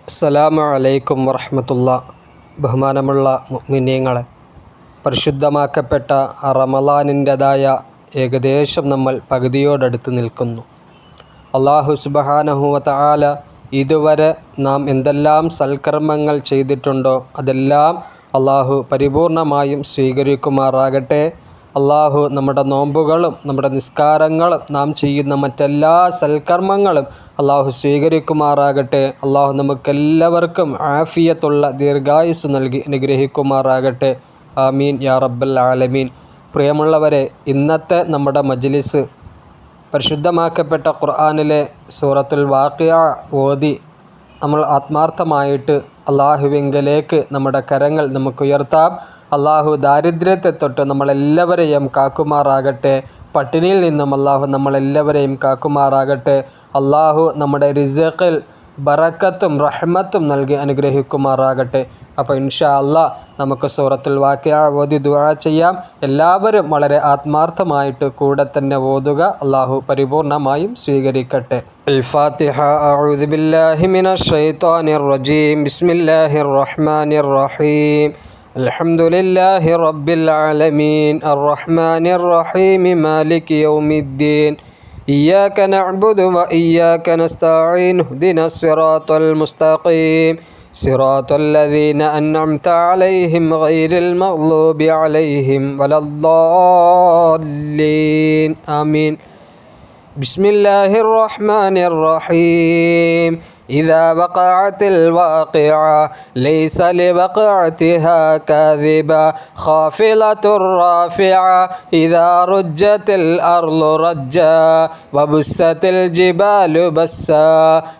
അസ്സലാമു അലൈക്കും വറഹ്മത്തുള്ളാഹി. ബഹുമാനമുള്ള മുഅ്മിനീങ്ങളെ, പരിശുദ്ധമാക്കപ്പെട്ട റമളാനിൻ്റെതായ ഏകദേശം നമ്മൾ പകുതിയോടടുത്ത് നിൽക്കുന്നു. അല്ലാഹു സുബ്ഹാനഹു വ തആല ഇതുവരെ നാം എന്തെല്ലാം സൽക്കർമ്മങ്ങൾ ചെയ്തിട്ടുണ്ടോ അതെല്ലാം അല്ലാഹു പരിപൂർണമായും സ്വീകരിക്കുമാറാകട്ടെ. അല്ലാഹു നമ്മുടെ നോമ്പുകളും നമ്മുടെ നിസ്കാരങ്ങളും നാം ചെയ്യുന്ന മറ്റെല്ലാ സൽക്കർമ്മങ്ങളും അല്ലാഹു സ്വീകരിക്കുമാറാകട്ടെ. അല്ലാഹു നമുക്കെല്ലാവർക്കും ആഫിയത്തുള്ള ദീർഘായുസ് നൽകി അനുഗ്രഹിക്കുമാറാകട്ടെ. ആമീൻ യാ റബ്ബൽ ആലമീൻ. പ്രിയമുള്ളവരെ, ഇന്നത്തെ നമ്മുടെ മജ്ലിസ് പരിശുദ്ധമാക്കപ്പെട്ട ഖുർആനിലെ സൂറത്തുൽ വാഖിഅ ഓതി നമ്മൾ ആത്മാർത്ഥമായിട്ട് അള്ളാഹുവിങ്കലേക്ക് നമ്മുടെ കരങ്ങൾ നമുക്ക് ഉയർത്താം. അള്ളാഹു ദാരിദ്ര്യത്തെ തൊട്ട് നമ്മളെല്ലാവരെയും കാക്കുമാറാകട്ടെ. പട്ടിണിയിൽ നിന്നും അള്ളാഹു നമ്മളെല്ലാവരെയും കാക്കുമാറാകട്ടെ. അള്ളാഹു നമ്മുടെ റിസ്ഖിൽ ബറക്കത്തും റഹ്മത്തും നൽകി അനുഗ്രഹിക്കുമാറാകട്ടെ. അപ്പോൾ ഇൻഷാ അല്ലാഹ് നമുക്ക് സൂറത്തുൽ വാഖിഅ ഓതി ദുആ ചെയ്യാം. എല്ലാവരും വളരെ ആത്മാർത്ഥമായിട്ട് കൂടെ തന്നെ ഓതുക. അള്ളാഹു പരിപൂർണമായും സ്വീകരിക്കട്ടെ. അൽ-ഫാത്തിഹ. അഊദു ബില്ലാഹി മിനശ് ശൈത്വാനിർ റജീം. ബിസ്മില്ലാഹിർ റഹ്മാനിർ റഹീം. അൽഹംദുലില്ലാഹി റബ്ബിൽ ആലമീൻ അർറഹ്മാനിർ റഹീം മാലികി യൗമിദ്ദീൻ ഇയ്യാക നഅ്ബുദു വ ഇയ്യാക നസ്തഈൻ ഇഹ്ദിനസ് സിറാത്തൽ മുസ്തഖീം സിറാത്തൽ ലദീന അൻഅംത അലൈഹിം ഗൈറിൽ മഗ്ളൂബി അലൈഹിം വലദ്ദാല്ലീൻ. ആമീൻ. ബിസ്മില്ലാഹിർ റഹ്മാനിർ റഹീം. إذا وقعت الواقعة ليس لوقعتها كاذبة خافضة رافعة إذا رجت الأرض رجا وبست الجبال بسا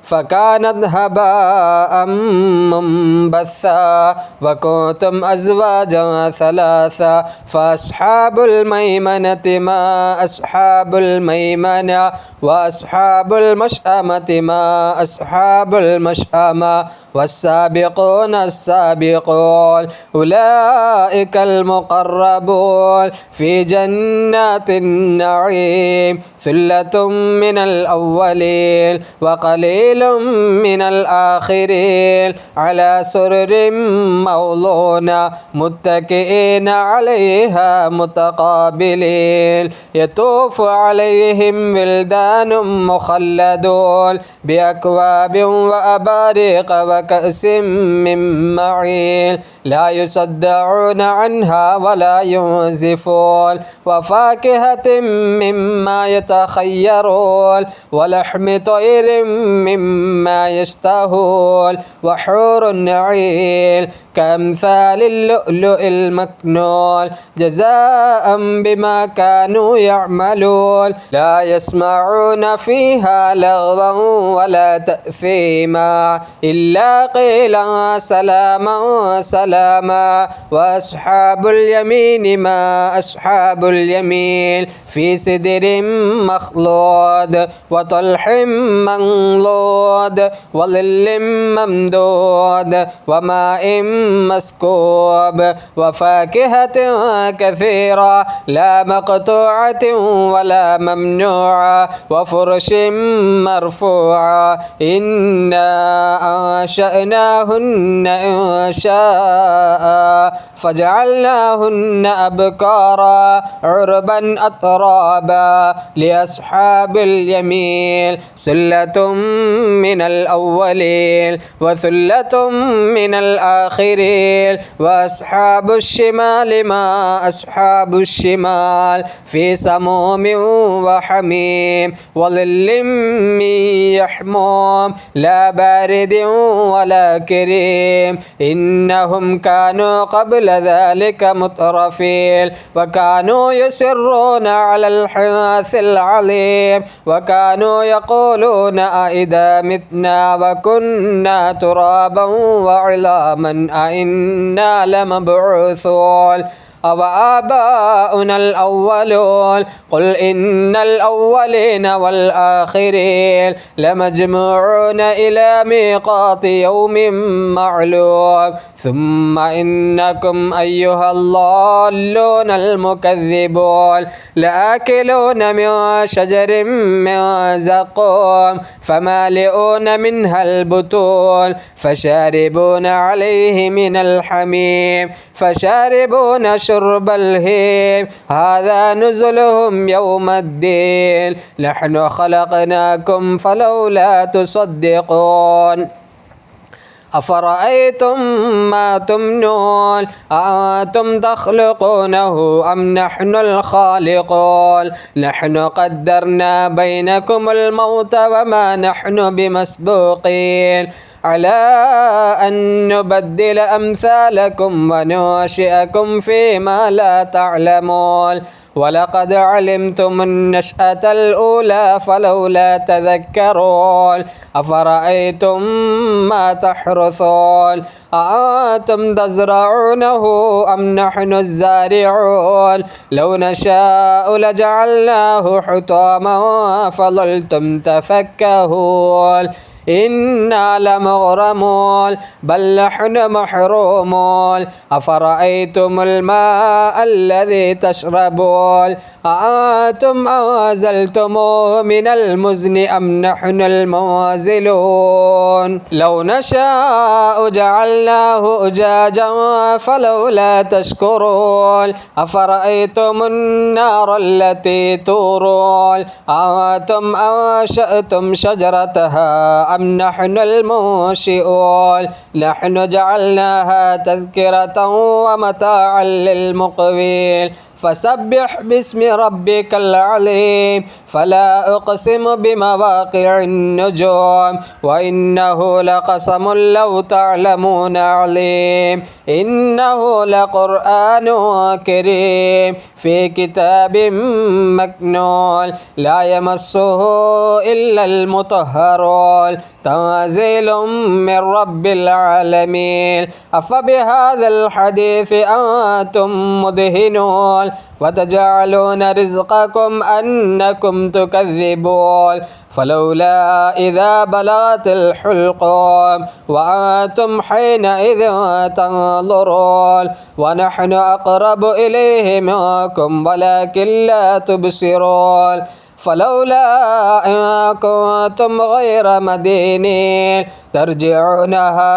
فكانت هباء منبثا وكنتم أزواجا ثلاثا فأصحاب الميمنة ما أصحاب الميمنة وأصحاب المشأمة ما أصحاب المشأمة والسابقون السابقون أولئك المقربون في جنات النعيم ثلة من الأولين وقليل من الآخرين على سرر موضونة متكئين عليها متقابلين يطوف عليهم ولدان مخلدون بأكواب وأباريق وكأس من معين لا يصدعون عنها ولا ينزفون وفاكهة مما يتخيرون ولحم طير مما يشتهون وحور عين كأمثال اللؤلؤ المكنون جزاء بما كانوا يعملون لا يسمعون فيها لغوا ولا تأثيما إلا قيلا سلاما سلاما وأصحاب اليمين ما أصحاب اليمين في سدر مخضود وطلح منضود وظل ممدود وماء مسكوب وفاكهة كثيرة لا مقطوعة ولا ممنوعة وفرش مرفوعة إنا أنشأناهن إنشاء فجعلناهن أبكارا عربا أترابا لأصحاب اليمين سلة من الأولين وثلة من الآخرين وأصحاب الشمال ما أصحاب الشمال في سموم وحميم وظل من يحموم لا بارد ولا كريم إنهم كانوا قبل ذلك مترفين وكانوا يسرون على الحنث العظيم وكانوا يقولون أئذا متنا وكنا ترابا وعظاما أئنا لمبعوثون أوآباؤنا الأولون قل إن الأولين والآخرين لمجموعون إلى ميقات يوم معلوم ثم إنكم أيها الضالون المكذبون لآكلون من شجر من زقوم فمالئون منها البطون فشاربون عليه من الحميم فشاربون شرب الهيم هذا نزلهم يوم الدين نحن خلقناكم فلولا تصدقون أفرأيتم ما تمنون أأنتم تخلقونه أم نحن الخالقون نحن قدرنا بينكم الموت وما نحن بمسبوقين على أن نبدل أمثالكم وننشئكم فيما لا تعلمون ولقد علمتم النشأة الأولى فلولا تذكرون أفرأيتم ما تحرثون أأنتم تزرعونه أم نحن الزارعون لو نشاء لجعلناه حطاما فظلتم تفكهون إنا لمغرمون بل نحن محرومون أفرأيتم الماء الذي تشربون أأنتم أنزلتموه من المزن أم نحن المنزلون لو نشاء جعلناه أجاجا فلولا تشكرون أفرأيتم النار التي تورون أأنتم أنشأتم شجرتها أم نحن المنشئون نحن جعلناها تذكرة ومتاعا للمقوين فسبح باسم ربك العظيم فلا أقسم بمواقع النجوم وإنه لقسم لو تعلمون عليم إنه لقرآن كريم في كتاب مكنون لا يمسه إلا المطهرون تنزيل من رب العالمين أفبهذا الحديث أنتم مدهنون وتجعلون رزقكم أنكم تكذبون فلولا إذا بلغت الحلقوم وأنتم حينئذ تنظرون ونحن أقرب إليه منكم ولكن لا تبصرون فلولا إن كنتم غير مدينين ترجعونها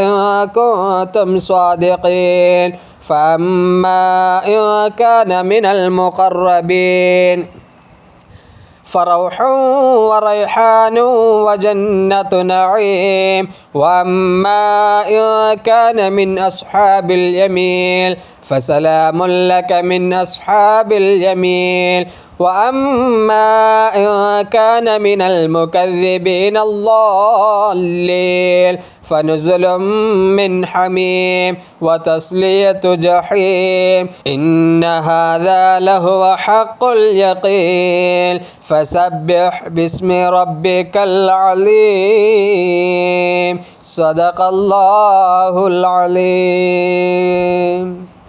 إن كنتم صادقين فأما إن كان من المقربين فروح وريحان وجنة نعيم وأما إن كان من أصحاب اليمين فسلام لك من أصحاب اليمين وأما إن كان من المكذبين الضالين فنزل من حميم وتصلية جحيم إن هذا لهو حق اليقين فسبح باسم ربك العظيم صدق الله العظيم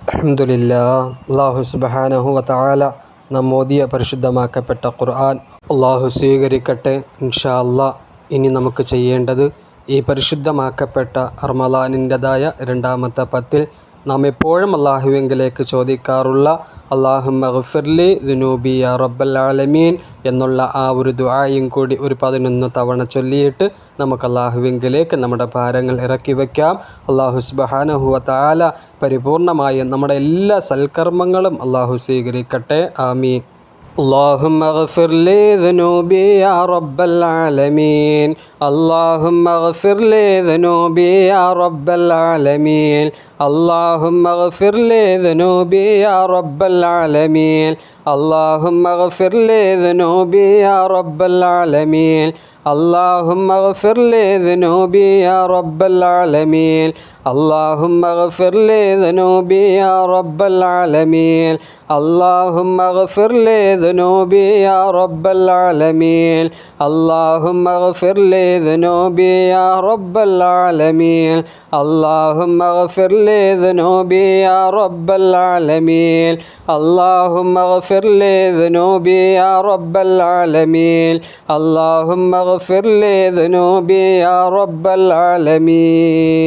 الحمد لله الله سبحانه وتعالى നമ്മോദിയ പരിശുദ്ധമാക്കപ്പെട്ട ഖുർആൻ അള്ളാഹു സ്വീകരിക്കട്ടെ. ഇൻഷാ അല്ലാഹ് ഇനി നമുക്ക് ചെയ്യേണ്ടത് ഈ പരിശുദ്ധമാക്കപ്പെട്ട റമളാനിൻ്റെതായ രണ്ടാമത്തെ പത്തിൽ നാം എപ്പോഴും അള്ളാഹുവിങ്കിലേക്ക് ചോദിക്കാറുള്ള അല്ലാഹുമ്മ ഗഫിർലി ദുനൂബി യാ റബ്ബൽ ആലമീൻ എന്നുള്ള ആ ഒരു ദുആയും കൂടി ഒരു 11 തവണ ചൊല്ലിയിട്ട് നമുക്ക് അള്ളാഹുവിങ്കിലേക്ക് നമ്മുടെ ഭാരങ്ങൾ ഇറക്കി വയ്ക്കാം. അള്ളാഹു സുബ്ഹാനഹു വ തആല പരിപൂർണമായും നമ്മുടെ എല്ലാ സൽക്കർമ്മങ്ങളും അള്ളാഹു സ്വീകരിക്കട്ടെ. ആമീൻ. اللهم اغفر لي ذنوبي يا رب العالمين اللهم اغفر لي ذنوبي يا رب العالمين اللهم اغفر لي ذنوبي يا رب العالمين اللهم اغفر لي ذنوبي يا رب العالمين اللهم اغفر لي ذنوبي يا رب العالمين اللهم اغفر لي ذنوبي يا رب العالمين اللهم اغفر لي ذنوبي يا رب العالمين اللهم اغفر لي ذنوبي يا رب العالمين اللهم اغفر لي ذنوبي يا رب العالمين اللهم اغفر لي ذنوبي يا رب العالمين اللهم اغفر لي ذنوبي يا رب العالمين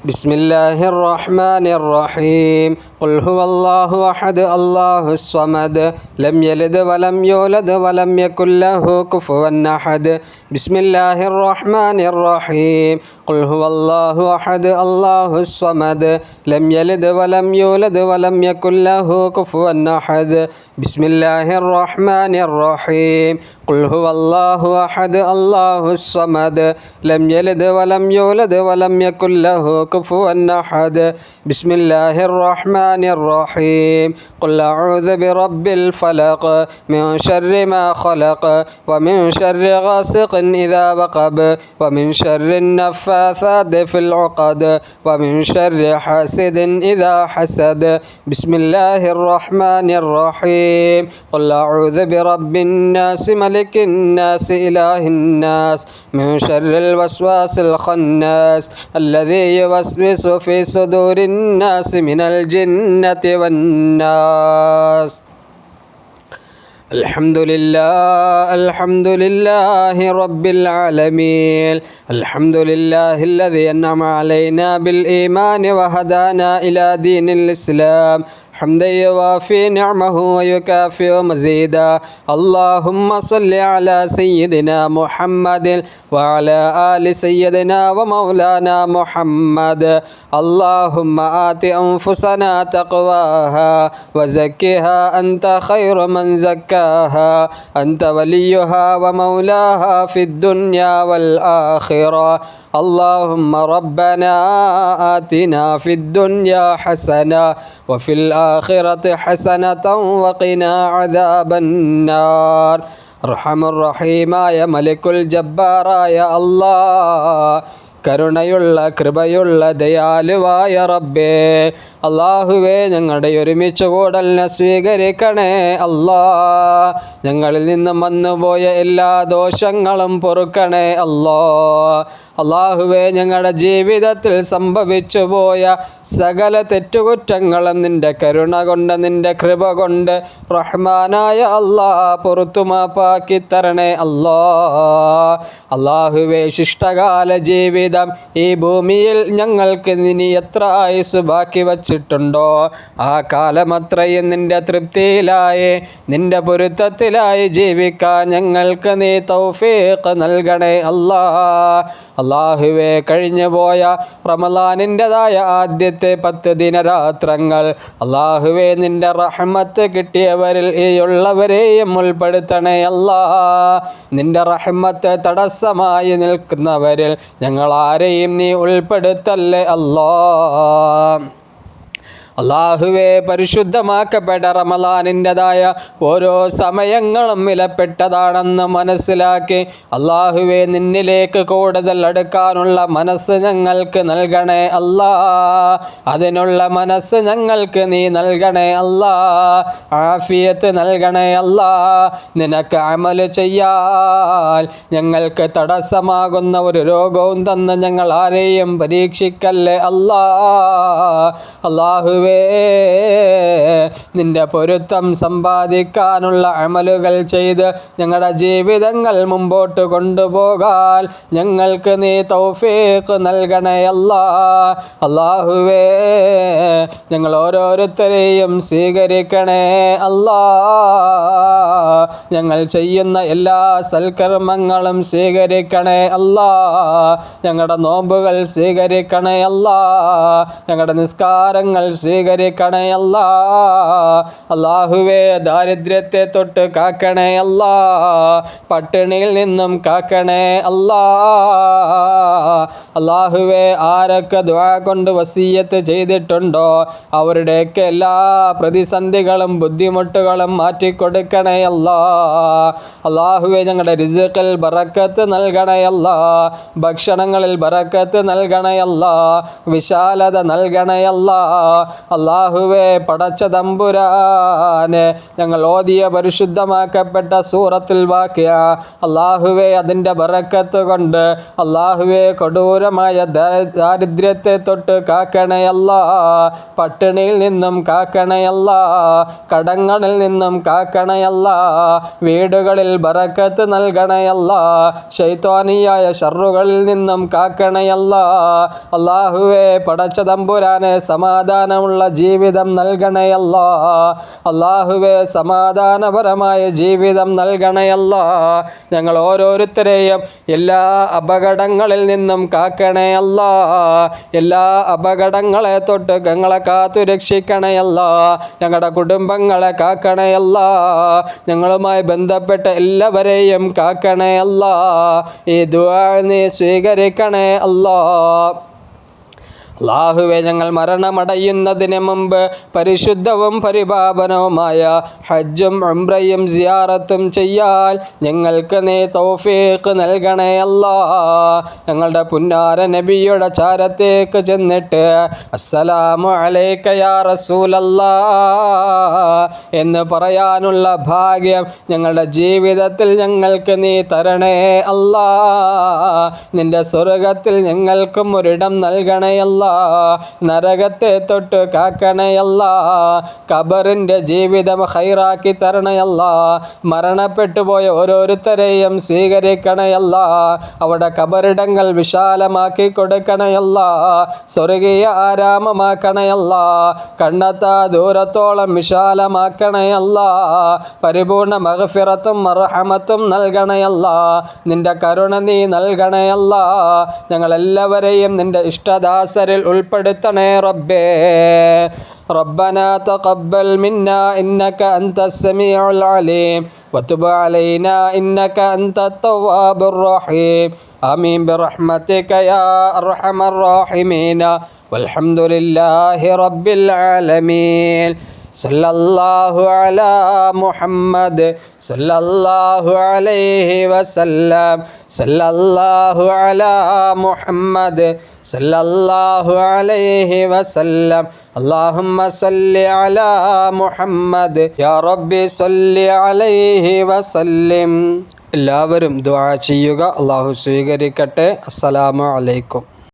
بسم الله الرحمن الرحيم قل هو الله أحد الله الصمد لم يلد ولم يولد ولم يكن له كفوا أحد بسم الله الرحمن الرحيم قل هو الله أحد الله الصمد لم يلد ولم يولد ولم يكن له كفوا أحد بسم الله الرحمن الرحيم قل هو الله أحد الله الصمد لم يلد ولم يولد ولم يكن له كفوا أحد بسم الله الرحمن الرحيم قل أعوذ برب الفلق من شر ما خلق ومن شر غاسق إذا وقب ومن شر النفاثات في العقد ومن شر حاسد إذا حسد بسم الله الرحمن الرحيم قل أعوذ برب الناس ملك الناس إله الناس من شر الوسواس الخناس الذي يوسوس في صدور الناس من الجنة والناس الحمد لله رب العالمين الحمد لله الذي أنعم علينا بالإيمان وهدانا إلى دين الإسلام حمدا يوافي نعمه ويكافئ مزيدا اللهم صل على سيدنا محمد وعلى آل سيدنا ومولانا محمد اللهم آت أنفسنا تقواها وزكها أنت خير من زكاها أنت وليها ومولاها في الدنيا والآخرة اللهم ربنا آتنا في الدنيا حسنة وفي الآخرة حسنة وقنا عذاب النار أرحم الرحيم يا ملك الجبار يا الله കരുണയുള്ള കൃപയുള്ള ദയാലുവായ റബ്ബേ അല്ലാഹുവേ ഞങ്ങളുടെ ഒരുമിച്ച് കൂടലിനെ സ്വീകരിക്കണേ അല്ലാ ഞങ്ങളിൽ നിന്നും വന്നുപോയ എല്ലാ ദോഷങ്ങളും പൊറുക്കണേ അല്ലാ അല്ലാഹുവേ ഞങ്ങളുടെ ജീവിതത്തിൽ സംഭവിച്ചു പോയ സകല തെറ്റുകുറ്റങ്ങളും നിൻ്റെ കരുണ കൊണ്ട് നിൻ്റെ കൃപ കൊണ്ട് റഹ്മാനായ അല്ലാ പുറത്തു മാപ്പാക്കി തരണേ അല്ലാ അല്ലാഹുവേ ശിഷ്ടകാല ജീവിതം ഈ ഭൂമിയിൽ ഞങ്ങൾക്ക് ഇനി എത്ര ആയുസ് ബാക്കി വച്ചിട്ടുണ്ടോ ആ കാലമത്രയും നിൻ്റെ തൃപ്തിയിലായി നിൻ്റെ പൊരുത്തത്തിലായി ജീവിക്കാൻ ഞങ്ങൾക്ക് നീ തൗഫീഖ് നൽകണേ അല്ലാ അല്ലാഹുവേ കഴിഞ്ഞു പോയ റമളാനിൻ്റെതായ ആദ്യത്തെ 10 ദിനരാത്രങ്ങൾ അല്ലാഹുവേ നിൻ്റെ റഹ്മത്ത് കിട്ടിയവരിൽ ഈ ഉള്ളവരെയും ഉൾപ്പെടുത്തണേ അല്ലാ നിൻ്റെ റഹ്മത്ത് തടസ്സമായി നിൽക്കുന്നവരിൽ ഞങ്ങളാരെയും നീ ഉൾപ്പെടുത്തല്ലേ അല്ലാ അല്ലാഹുവേ പരിശുദ്ധമാക്കപ്പെട്ട റമളാനിൻ്റെതായ ഓരോ സമയങ്ങളും വിലപ്പെട്ടതാണെന്ന് മനസ്സിലാക്കി അല്ലാഹുവേ നിന്നിലേക്ക് കൂടുതൽ അടുക്കാനുള്ള മനസ്സ് ഞങ്ങൾക്ക് നൽകണേ അല്ലാ അതിനുള്ള മനസ്സ് ഞങ്ങൾക്ക് നീ നൽകണേ അല്ലാ ആഫിയത്ത് നൽകണേ അല്ലാ നിനക്ക് അമൽ ചെയ്യാൻ ഞങ്ങൾക്ക് തടസ്സമാകുന്ന ഒരു രോഗവും തന്ന് ഞങ്ങൾ ആരെയും പരീക്ഷിക്കല്ലേ അല്ലാ അല്ലാഹുവേ നിന്റെ പൊരുത്തം സമ്പാദിക്കാനുള്ള അമലുകൾ ചെയ്ത് ഞങ്ങളുടെ ജീവിതങ്ങൾ മുമ്പോട്ട് കൊണ്ടുപോകാൻ ഞങ്ങൾക്ക് നീ തൗഫീഖ് നൽകണേ അല്ലാ അല്ലാഹുവേ ഞങ്ങൾ ഓരോരുത്തരെയും സ്വീകരിക്കണേ അല്ലാ ഞങ്ങൾ ചെയ്യുന്ന എല്ലാ സൽക്കർമ്മങ്ങളും സ്വീകരിക്കണേ അല്ലാ ഞങ്ങളുടെ നോമ്പുകൾ സ്വീകരിക്കണേ അല്ലാ ഞങ്ങളുടെ നിസ്കാരങ്ങൾ സ്വീകരിക്കണേ അല്ലാ. അല്ലാഹുവേ ദാരിദ്ര്യത്തെ തൊട്ട് കാക്കണേ അല്ലാ. പട്ടിണിയിൽ നിന്നും കാക്കണേ അല്ലാ. അല്ലാഹുവേ ആരൊക്കെ ദുആ കൊണ്ട് വസിയ്യത്ത് ചെയ്തിട്ടുണ്ടോ അവരുടെയൊക്കെ എല്ലാ പ്രതിസന്ധികളും ബുദ്ധിമുട്ടുകളും മാറ്റിക്കൊടുക്കണേ അല്ലാ. അല്ലാഹുവേ ഞങ്ങളുടെ റിസ്ഖിൽ ബറക്കത്ത് നൽകണേ അല്ലാ. ഭക്ഷണങ്ങളിൽ ബറക്കത്ത് നൽകണേ അല്ലാ. വിശാലത നൽകണേ അല്ലാ. അല്ലാഹുവേ പടച്ച തമ്പുരാനെ ഞങ്ങൾ ഓതിയ പരിശുദ്ധമാക്കപ്പെട്ട സൂറത്തുൽ വാഖിഅ അല്ലാഹുവേ അതിൻ്റെ ബറക്കത്ത് കൊണ്ട് അല്ലാഹുവേ കൊടൂരമായ ദാരിദ്ര്യത്തെ തൊട്ട് കാക്കണേ അല്ലാ. പട്ടിണിയിൽ നിന്നും കാക്കണേ അല്ലാ. കടങ്ങളിൽ നിന്നും കാക്കണേ അല്ലാ. വീടുകളിൽ ബറക്കത്ത് നൽകണേ അല്ലാ. ശൈത്വാനിയായ ശർറുകളിൽ നിന്നും കാക്കണേ അല്ലാ. അല്ലാഹുവേ പടച്ച തമ്പുരാനെ സമാധാനമുള്ള ജീവിതം നൽകണേ അല്ലാ. അല്ലാഹുവേ സമാധാനപരമായ ജീവിതം നൽകണേ അല്ലാ. ഞങ്ങൾ ഓരോരുത്തരെയും എല്ലാ അപകടങ്ങളിൽ നിന്നും കാക്കണേ അല്ലാ. എല്ലാ അപകടങ്ങളെ തൊട്ട് ഞങ്ങളെ കാത്തു രക്ഷിക്കണേ അല്ലാ. ഞങ്ങളുടെ കുടുംബങ്ങളെ കാക്കണേ അല്ലാ. ഞങ്ങളുമായി ബന്ധപ്പെട്ട എല്ലാവരെയും കാക്കണേ അല്ലാ. ഈ ദുആ നീ സ്വീകരിക്കണേ അല്ലാ. അല്ലാഹുവേ ഞങ്ങൾ മരണമടയുന്നതിന് മുമ്പ് പരിശുദ്ധവും പരിപാവനവുമായ ഹജ്ജും ഉംറയും സിയാറത്തും ചെയ്യാൻ ഞങ്ങൾക്ക് നീ തൗഫീഖ് നൽകണേ അല്ലാ. ഞങ്ങളുടെ പുന്നാര നബിയുടെ ചാരത്തേക്ക് ചെന്നിട്ട് അസ്സലാമു അലൈക യാ റസൂലല്ലാ എന്ന് പറയാനുള്ള ഭാഗ്യം ഞങ്ങളുടെ ജീവിതത്തിൽ ഞങ്ങൾക്ക് നീ തരണേ അല്ലാ. നിന്റെ സ്വർഗത്തിൽ ഞങ്ങൾക്കും ഒരിടം നൽകണേ അല്ലാ. നരകത്തെ തൊട്ട് കാക്കണയല്ല. ഖബറിൻ്റെ ജീവിതം ഹൈറാക്കി തരണയല്ല. മരണപ്പെട്ടു പോയ ഓരോരുത്തരെയും സ്വീകരിക്കണയല്ല. അവിടെ ഖബറിടങ്ങൾ വിശാലമാക്കി കൊടുക്കണയല്ല. സ്വർഗീയ ആരാമമാക്കണയല്ല. കണ്ണെത്താ ദൂരത്തോളം വിശാലമാക്കണയല്ല. പരിപൂർണ മഗ്ഫിറത്തും മർഹമത്തും നൽകണയല്ല. നിന്റെ കരുണ നീ നൽകണയല്ല. ഞങ്ങളെല്ലാവരെയും നിന്റെ ഇഷ്ടദാസരിൽ ഉൾപ്പെടുത്തണേ റബ്ബേ. ربنا تقبل منا إنك أنت السميع العليم وتب علينا إنك أنت التواب الرحيم آمين برحمتك يا أرحم الراحمين والحمد لله رب العالمين صلى الله على محمد صلى الله عليه وسلم صلى الله على محمد صلى الله عليه وسلم اللهم صل على محمد يا ربي صل عليه وسلم. എല്ലാവരും ദുആ ചെയ്യുക. അല്ലാഹു സ്വീകരിക്കട്ടെ. അസ്സലാമു അലൈക്കും.